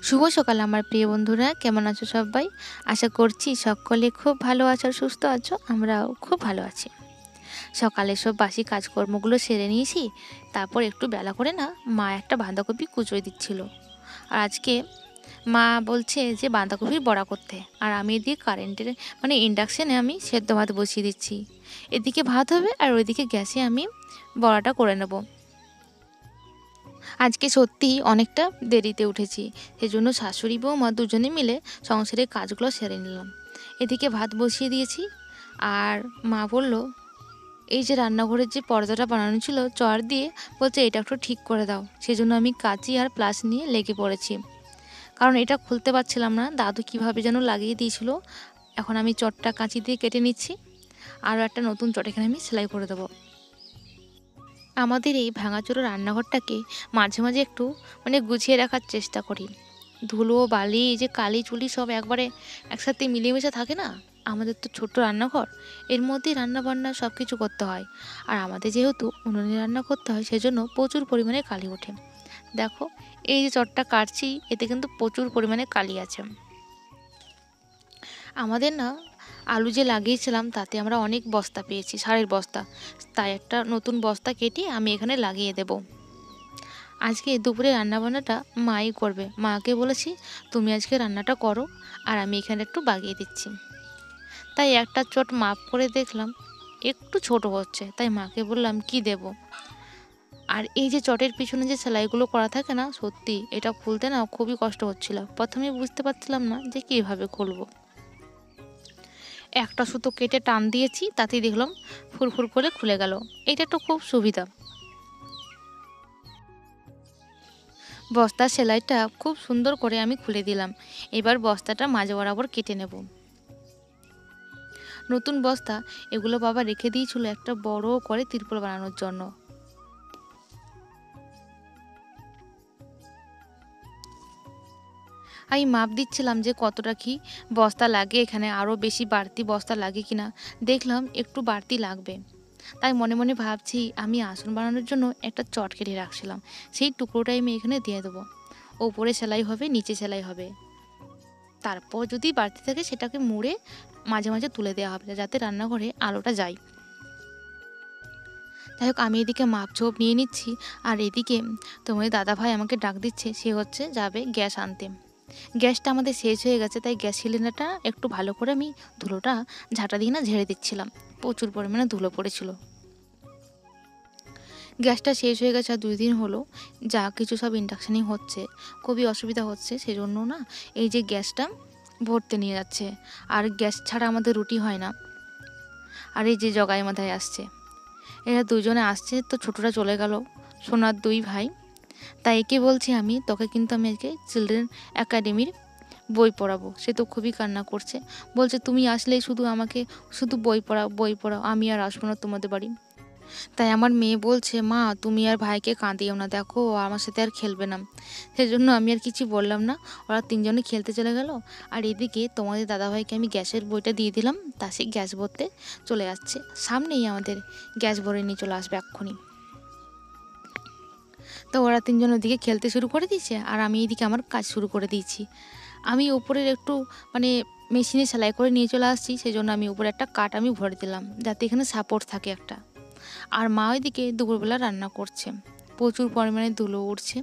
শুভ সকাল আমার প্রিয় বন্ধুরা, কেমন আছো সবাই? আশা করছি সকলে খুব ভালো আছো আর সুস্থ আছো। আমরাও খুব ভালো আছি। সকালে সব বাসি কাজকর্মগুলো সেরে নিয়েছি। তারপর একটু বেলা করে না মা একটা বাঁধাকপি কুচোয় দিচ্ছিল। আর আজকে মা বলছে যে বাঁধাকপির বড়া করতে, আর আমি এদিকে কারেন্টের ইন্ডাকশানে আমি সেদ্ধ ভাত বসিয়ে দিচ্ছি। এদিকে ভাত হবে আর ওইদিকে গ্যাসে আমি বড়াটা করে নেব। আজকে সত্যিই অনেকটা দেরিতে উঠেছি, সেজন্য শাশুড়ি বৌমা দুজনে মিলে সংসারের কাজগুলো সেরে নিলাম। এদিকে ভাত বসিয়ে দিয়েছি। আর মা বলল, এই যে রান্নাঘরের যে পর্দাটা বানানো ছিল চট দিয়ে, বলছে এটা একটু ঠিক করে দাও। সেজন্য আমি কাঁচি আর প্লাস নিয়ে লেগে পড়েছি, কারণ এটা খুলতে পারছিলাম না, দাদু কিভাবে যেন লাগিয়ে দিয়েছিল। এখন আমি চটটা কাঁচি দিয়ে কেটে নিচ্ছি, আরও একটা নতুন চট এখানে আমি সেলাই করে দেবো। আমাদের এই ভাঙাচোরা রান্নাঘরটাকে মাঝে মাঝে একটু গুছিয়ে রাখার চেষ্টা করি। ধুলো বালি, এই যে কালি চুলি সব একবারে একসাথে মিলেমিশে থাকে না। আমাদের তো ছোট্ট রান্নাঘর, এর মধ্যেই রান্নাবান্না সব কিছু করতে হয়। আর আমাদের যেহেতু উনুনে রান্না করতে হয়, সেজন্য প্রচুর পরিমাণে কালি ওঠে। দেখো, এই যে চটটা কাটছি, এতে কিন্তু প্রচুর পরিমাণে কালি আছে। আমাদের না আলু যে লাগিয়েছিলাম তাতে আমরা অনেক বস্তা পেয়েছি, সারের বস্তা। তাই একটা নতুন বস্তা কেটে আমি এখানে লাগিয়ে দেব। আজকে দুপুরে রান্নাবান্নাটা মাই করবে। মাকে বলেছি, তুমি আজকে রান্নাটা করো, আর আমি এখানে একটু বাগিয়ে দিচ্ছি। তাই একটা চট মাপ করে দেখলাম একটু ছোট হচ্ছে, তাই মাকে বললাম কি দেব। আর এই যে চটের পিছনে যে সেলাইগুলো করা থাকে না, সত্যি এটা খুলতে না খুবই কষ্ট হচ্ছিল। প্রথমে বুঝতে পারছিলাম না যে কীভাবে খুলবো। একটা সুতো কেটে টান দিয়েছি, তাতেই দেখলাম ফুরফুর করে খুলে গেল। এটা একটু খুব সুবিধা। বস্তার সেলাইটা খুব সুন্দর করে আমি খুলে দিলাম। এবার বস্তাটা মাঝ বরাবর কেটে নেব। নতুন বস্তা এগুলো বাবা রেখে দিয়েছিল একটা বড় করে তিরপল বানানোর জন্য। আমি মাপ দিচ্ছিলাম যে কতটা কি বস্তা লাগে, এখানে আরও বেশি বাড়তি বস্তা লাগে কিনা। দেখলাম একটু বাড়তি লাগবে। তাই মনে মনে ভাবছি, আমি আসন বানানোর জন্য একটা চট কেটে রাখছিলাম, সেই টুকরোটাই আমি এখানে দিয়ে দেবো। ওপরে সেলাই হবে, নিচে সেলাই হবে। তারপর যদি বাড়তি থাকে সেটাকে মুড়ে মাঝে মাঝে তুলে দেওয়া হবে, যাতে রান্নাঘরে আলোটা যায়। যাই হোক, আমি এদিকে মাপঝোপ নিয়ে নিচ্ছি। আর এদিকে তোমার দাদাভাই আমাকে ডাক দিচ্ছে, সে হচ্ছে যাবে গ্যাস আনতে। গ্যাসটা আমাদের শেষ হয়ে গেছে, তাই গ্যাস সিলিন্ডারটা একটু ভালো করে আমি ধুলোটা ঝাঁটা দিয়ে না ঝেড়ে দিচ্ছিলাম। প্রচুর পরিমাণে ধুলো পড়েছিল। গ্যাসটা শেষ হয়ে গেছে আর 2 দিন হলো। যা কিছু সব ইন্ডাকশানেই হচ্ছে, খুবই অসুবিধা হচ্ছে। সেজন্য না এই যে গ্যাসটা ভরতে নিয়ে যাচ্ছে। আর গ্যাস ছাড়া আমাদের রুটি হয় না। আর এই যে জগাই মাথায় আসছে, এরা দুজনে আসছে, তো ছোটরা চলে গেল, সোনার 2 ভাই। তাই একে বলছি, আমি তোকে কিন্তু আমি আজকে চিলড্রেন একাডেমির বই পড়াবো। সে তো খুবই কান্না করছে, বলছে তুমি আসলেই শুধু আমাকে শুধু বই পড়াও বই পড়াও, আমি আর আসবো না তোমাদের বাড়ি। তাই আমার মেয়ে বলছে, মা তুমি আর ভাইকে কাঁদিও না, দেখো ও আমার সাথে আর খেলবে না। সেজন্য আমি আর কিছু বললাম না, ওরা 3 জনে খেলতে চলে গেল। আর এদিকে তোমাদের দাদাভাইকে আমি গ্যাসের বইটা দিয়ে দিলাম, তা সে গ্যাস ভরতে চলে যাচ্ছে। সামনেই আমাদের গ্যাস ভরে নিয়ে চলে আসবে এক্ষুনি। তো ওরা 3 জন ওদিকে খেলতে শুরু করে দিয়েছে, আর আমি এইদিকে আমার কাজ শুরু করে দিয়েছি। আমি উপরের একটু মানে মেশিনে সেলাই করে নিয়ে চলে আসছি, সেজন্য আমি উপরে একটা কাঠ আমি ভরে দিলাম, যাতে এখানে সাপোর্ট থাকে একটা। আর মা ওইদিকে দুপুরবেলা রান্না করছে। প্রচুর পরিমাণে ধুলো উঠছে,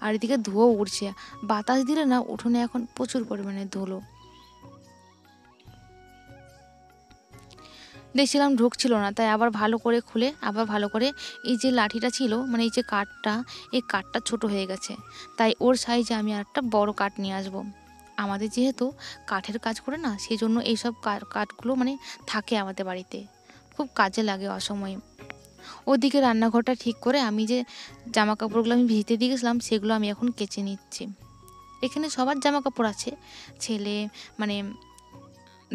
আর এদিকে ধুয়ো উঠছে। বাতাস দিলে না উঠোনে এখন প্রচুর পরিমাণে ধুলো। দেখছিলাম ঢুকছিল না, তাই আবার ভালো করে খুলে আবার ভালো করে, এই যে লাঠিটা ছিল এই যে কাঠটা, এই কাঠটা ছোট হয়ে গেছে। তাই ওর সাইজে আমি আর একটা বড় কাঠ নিয়ে আসবো। আমাদের যেহেতু কাঠের কাজ করে না, সেই জন্য এইসব কাঠগুলো থাকে আমাদের বাড়িতে, খুব কাজে লাগে অসময়ে। ওদিকে রান্নাঘরটা ঠিক করে আমি যে জামা কাপড়গুলো আমি ভিজতে দিয়ে গেছিলাম, সেগুলো আমি এখন কেচে নিচ্ছি। এখানে সবার জামা কাপড় আছে, ছেলে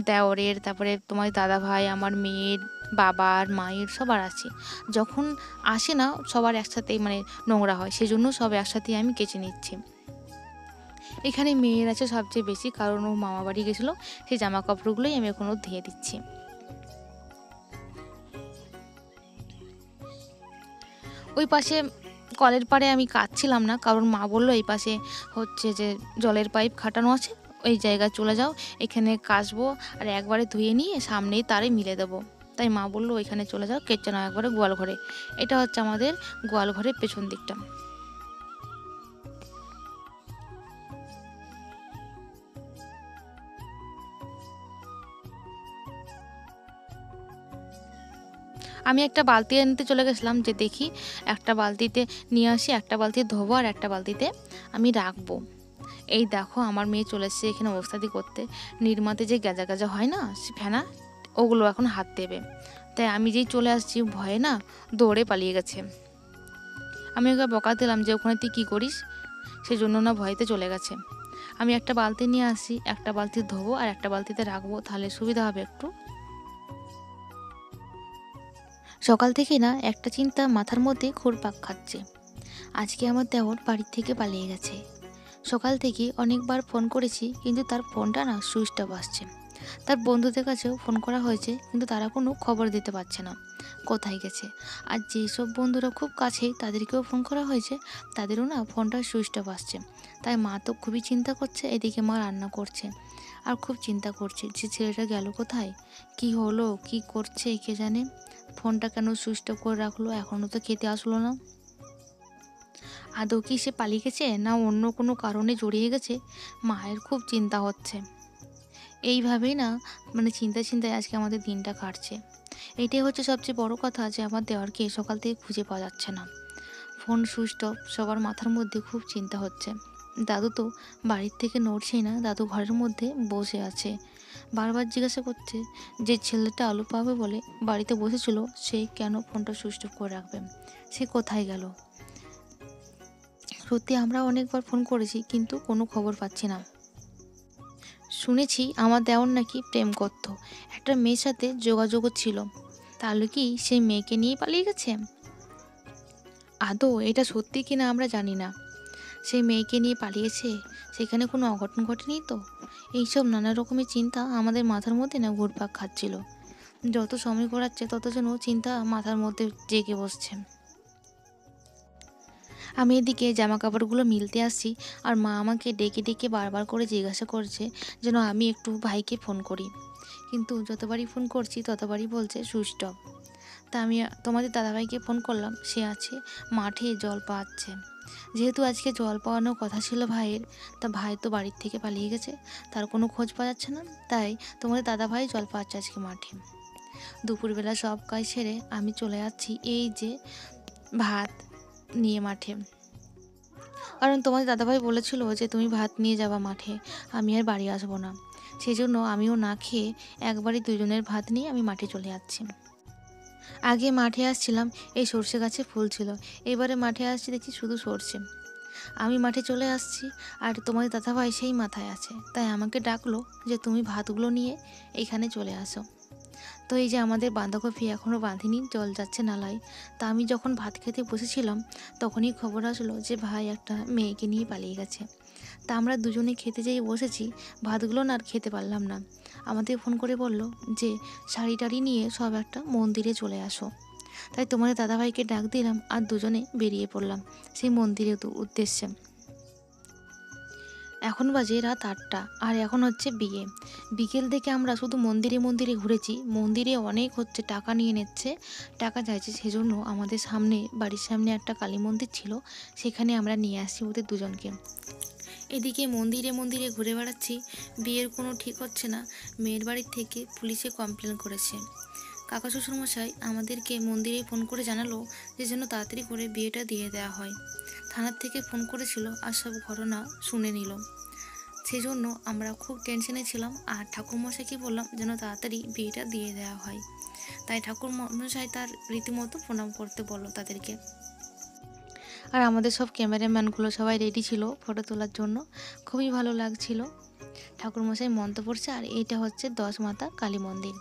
দেওরের, তারপরে তোমার দাদা ভাই, আমার মেয়ের, বাবার, মায়ের, সবার আছে। যখন আসে না সবার একসাথেই নোংরা হয়, সেজন্য সব একসাথেই আমি কেচে নিচ্ছি। এখানে মেয়ের আছে সবচেয়ে বেশি, কারণ ও মামা বাড়ি গেছিলো, সেই জামা কাপড়গুলোই আমি এখন ধুয়ে দিচ্ছি। ওই পাশে কলের পাড়ে আমি কাটছিলাম না, কারণ মা বলল এই পাশে হচ্ছে যে জলের পাইপ খাটানো আছে, ওই জায়গায় চলে যাও, এখানে কাচবো আর একবারে ধুয়ে নিয়ে সামনেই তারে মিলে দেবো। তাই মা বললো ওইখানে চলে যাও, কেচে নাও একবারে গোয়াল ঘরে। এটা হচ্ছে আমাদের গোয়াল ঘরের পেছন দিকটা। আমি একটা বালতি আনতে চলে গেছিলাম, যে দেখি একটা বালতিতে নিয়ে আসি, একটা বালতি ধোবো আর একটা বালতিতে আমি রাখবো। এই দেখো আমার মেয়ে চলে এসেছে এখানে ওস্তাদি করতে। নির্মাতে যে গেজা গেজা হয় না ফেনা, ওগুলো এখন হাত দেবে। তাই আমি যেই চলে আসছি ভয়ে না দৌড়ে পালিয়ে গেছে। আমি ওকে বকা দিলাম যে ওখানে তুই কী করিস, সেই জন্য না ভয়েতে চলে গেছে। আমি একটা বালতি নিয়ে আসি, একটা বালতি ধোবো আর একটা বালতিতে রাখবো, তাহলে সুবিধা হবে একটু। সকাল থেকে না একটা চিন্তা মাথার মধ্যে ঘুরপাক খাচ্ছে। আজকে আমার দেওর বাড়ির থেকে পালিয়ে গেছে। সকাল থেকে অনেকবার ফোন করেছি, কিন্তু তার ফোনটা না সুইচ অফ আসছে। তার বন্ধুদের কাছেও ফোন করা হয়েছে, কিন্তু তারা কোনো খবর দিতে পারছে না কোথায় গেছে। আর যেসব বন্ধুরা খুব কাছেই তাদেরকেও ফোন করা হয়েছে, তাদেরও না ফোনটা সুইচ অফ আসছে। তাই মা তো খুবই চিন্তা করছে, এদিকে মা রান্না করছে আর খুব চিন্তা করছে যে ছেলেটা গেল কোথায়, কি হলো, কি করছে কে জানে। ফোনটা কেন সুইচ অফ করে রাখলো, এখনও তো খেতে আসলো না। আদৌ কি সে পালিয়ে গেছে না অন্য কোনো কারণে জড়িয়ে গেছে, মায়ের খুব চিন্তা হচ্ছে। এইভাবেই না চিন্তায় চিন্তায় আজকে আমাদের দিনটা কাটছে। এইটাই হচ্ছে সবচেয়ে বড় কথা, যে আমার দেওরকে সকাল থেকে খুঁজে পাওয়া যাচ্ছে না। ফোন সুইচ অফ, সবার মাথার মধ্যে খুব চিন্তা হচ্ছে। দাদু তো বাড়ির থেকে নড়ছেই না, দাদু ঘরের মধ্যে বসে আছে। বারবার জিজ্ঞাসা করছে যে ছেলেটা আলু পাবে বলে বাড়িতে বসেছিল, সে কেন ফোনটা সুইচ অফ করে রাখবে, সে কোথায় গেল। সত্যি আমরা অনেকবার ফোন করেছি, কিন্তু কোনো খবর পাচ্ছি না। শুনেছি আমার দেওর নাকি প্রেম করত, একটা মেয়ের সাথে যোগাযোগও ছিল। তাহলে কি সেই মেয়েকে নিয়ে পালিয়ে গেছে? আদৌ এটা সত্যি কিনা আমরা জানি না। সেই মেয়েকে নিয়ে পালিয়েছে, সেখানে কোনো অঘটন ঘটেনি তো? এইসব নানা রকমের চিন্তা আমাদের মাথার মধ্যে না ঘুরপাক খাচ্ছিল। যত সময় গড়াচ্ছে তত যেন চিন্তা মাথার মধ্যে জেগে বসছে। আমি এদিকে জামা কাপড়গুলো মিলতে আসছি, আর মা আমাকে ডেকে ডেকে বারবার করে জিজ্ঞাসা করছে যেন আমি একটু ভাইকে ফোন করি। কিন্তু যতবারই ফোন করছি ততবারই বলছে সুইচ অফ। তা আমি তোমাদের দাদাভাইকে ফোন করলাম, সে আছে মাঠে জল পাচ্ছে। যেহেতু আজকে জল পাওয়ানোর কথা ছিল ভাইয়ের, তা ভাই তো বাড়ির থেকে পালিয়ে গেছে, তার কোনো খোঁজ পাওয়া যাচ্ছে না। তাই তোমাদের দাদাভাই জল পাচ্ছে আজকে মাঠে। দুপুরবেলা সব কাজ সেরে আমি চলে যাচ্ছি এই যে ভাত নিয়ে মাঠে, কারণ তোমাদের দাদাভাই বলেছিল যে তুমি ভাত নিয়ে যাবা মাঠে, আমি আর বাড়ি আসবো না। সেই জন্য আমিও না খেয়ে একবারই দুজনের ভাত নিয়ে আমি মাঠে চলে যাচ্ছি। আগে মাঠে আসছিলাম এই সর্ষে গাছে ফুল ছিল, এবারে মাঠে আসছি দেখছি শুধু সর্ষে। আমি মাঠে চলে আসছি আর তোমাদের দাদাভাই সেই মাথায় আছে, তাই আমাকে ডাকলো যে তুমি ভাতগুলো নিয়ে এইখানে চলে আসো। তো এই যে আমাদের বাঁধাকপি এখনও বাঁধিনি, জল যাচ্ছে নালায়। তা আমি যখন ভাত খেতে বসেছিলাম তখনই খবর আসলো যে ভাই একটা মেয়েকে নিয়ে পালিয়ে গেছে। তা আমরা দুজনে খেতে যেই বসেছি, ভাতগুলো না আর খেতে পারলাম না। আমাদের ফোন করে বলল যে শাড়ি টাড়ি নিয়ে সব একটা মন্দিরে চলে আসো। তাই তোমাদের দাদাভাইকে ডাক দিলাম আর দুজনে বেরিয়ে পড়লাম সেই মন্দিরের উদ্দেশ্যে। এখন বাজে রাত 8টা, আর এখন হচ্ছে বিয়ে। বিকেল থেকে আমরা শুধু মন্দিরে মন্দিরে ঘুরেছি, মন্দিরে অনেক হচ্ছে টাকা নিয়ে নিচ্ছে, টাকা চাইছে। সেজন্য আমাদের সামনে, বাড়ির সামনে একটা কালী মন্দির ছিল, সেখানে আমরা নিয়ে আসছি ওদের দুজনকে। এদিকে মন্দিরে মন্দিরে ঘুরে বেড়াচ্ছি, বিয়ের কোনো ঠিক হচ্ছে না। মেয়ের বাড়ির থেকে পুলিশে কমপ্লেন করেছে। কাকা শ্বশুরমশাই আমাদেরকে মন্দিরে ফোন করে জানালো যে যেন তাড়াতাড়ি করে বিয়েটা দিয়ে দেওয়া হয়। থানার থেকে ফোন করেছিল আর সব ঘটনা শুনে নিল। সেই জন্য আমরা খুব টেনশনে ছিলাম, আর ঠাকুরমশাইকে বললাম যেন তাড়াতাড়ি বিয়েটা দিয়ে দেওয়া হয়। তাই ঠাকুরমশাই তার রীতিমতো প্রণাম করতে বলল তাদেরকে। আর আমাদের সব ক্যামেরাম্যানগুলো সবাই রেডি ছিল ফটো তোলার জন্য, খুবই ভালো লাগছিল। ঠাকুরমশাই মন্ত্র পড়ছে, আর এইটা হচ্ছে 10 মাথা কালী মন্দির।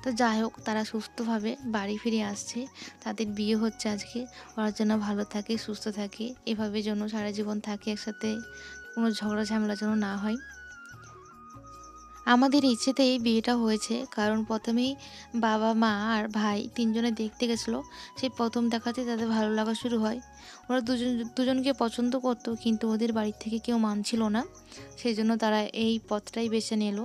তো যাই হোক, তারা সুস্থভাবে বাড়ি ফিরে আসছে, তাদের বিয়ে হচ্ছে আজকে। ওরা যেন ভালো থাকে, সুস্থ থাকে, এভাবে যেন সারা জীবন থাকে একসাথে, কোনো ঝগড়া ঝামেলা যেন না হয়। আমাদের ইচ্ছেতেই বিয়েটা হয়েছে, কারণ প্রথমেই বাবা মা আর ভাই তিনজনে দেখতে গেছিলো। সেই প্রথম দেখাতে তাদের ভালো লাগা শুরু হয়। ওরা দুজনকে পছন্দ করতো, কিন্তু ওদের বাড়ির থেকে কেউ মানছিল না। সেই জন্য তারা এই পথটাই বেছে নিল।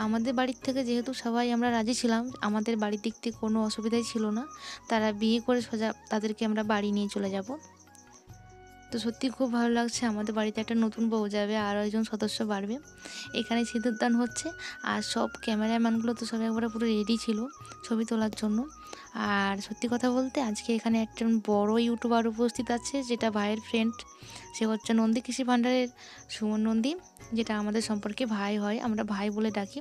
আমাদের বাড়ির থেকে যেহেতু সবাই আমরা রাজি ছিলাম, আমাদের বাড়ির দিক থেকে কোনো অসুবিধাই ছিল না। তারা বিয়ে করে সোজা তাদেরকে আমরা বাড়ি নিয়ে চলে যাব। তো সত্যি খুব ভালো লাগছে, আমাদের বাড়িতে একটা নতুন বউ যাবে, আরও একজন সদস্য বাড়বে। এখানে সিঁদুরদান হচ্ছে, আর সব ক্যামেরাম্যানগুলো তো সব একবারে পুরো রেডি ছিল ছবি তোলার জন্য। আর সত্যি কথা বলতে আজকে এখানে একজন বড় ইউটিউবার উপস্থিত আছে, যেটা ভাইয়ের ফ্রেন্ড। সে হচ্ছে নন্দী কৃষি ভাণ্ডারের সুমন নন্দী, যেটা আমাদের সম্পর্কে ভাই হয়, আমরা ভাই বলে ডাকি।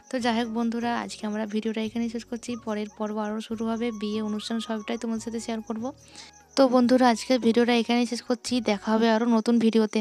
তো যাই হোক বন্ধুরা, আজকে আমরা ভিডিওটা এখানেই শেষ করছি। পরের পর্ব আরও শুরু হবে, বিয়ে অনুষ্ঠান সবটাই তোমাদের সাথে শেয়ার করব। তো বন্ধুরা, আজকের ভিডিওটা এখানেই শেষ করছি। দেখা হবে আরও নতুন ভিডিওতে।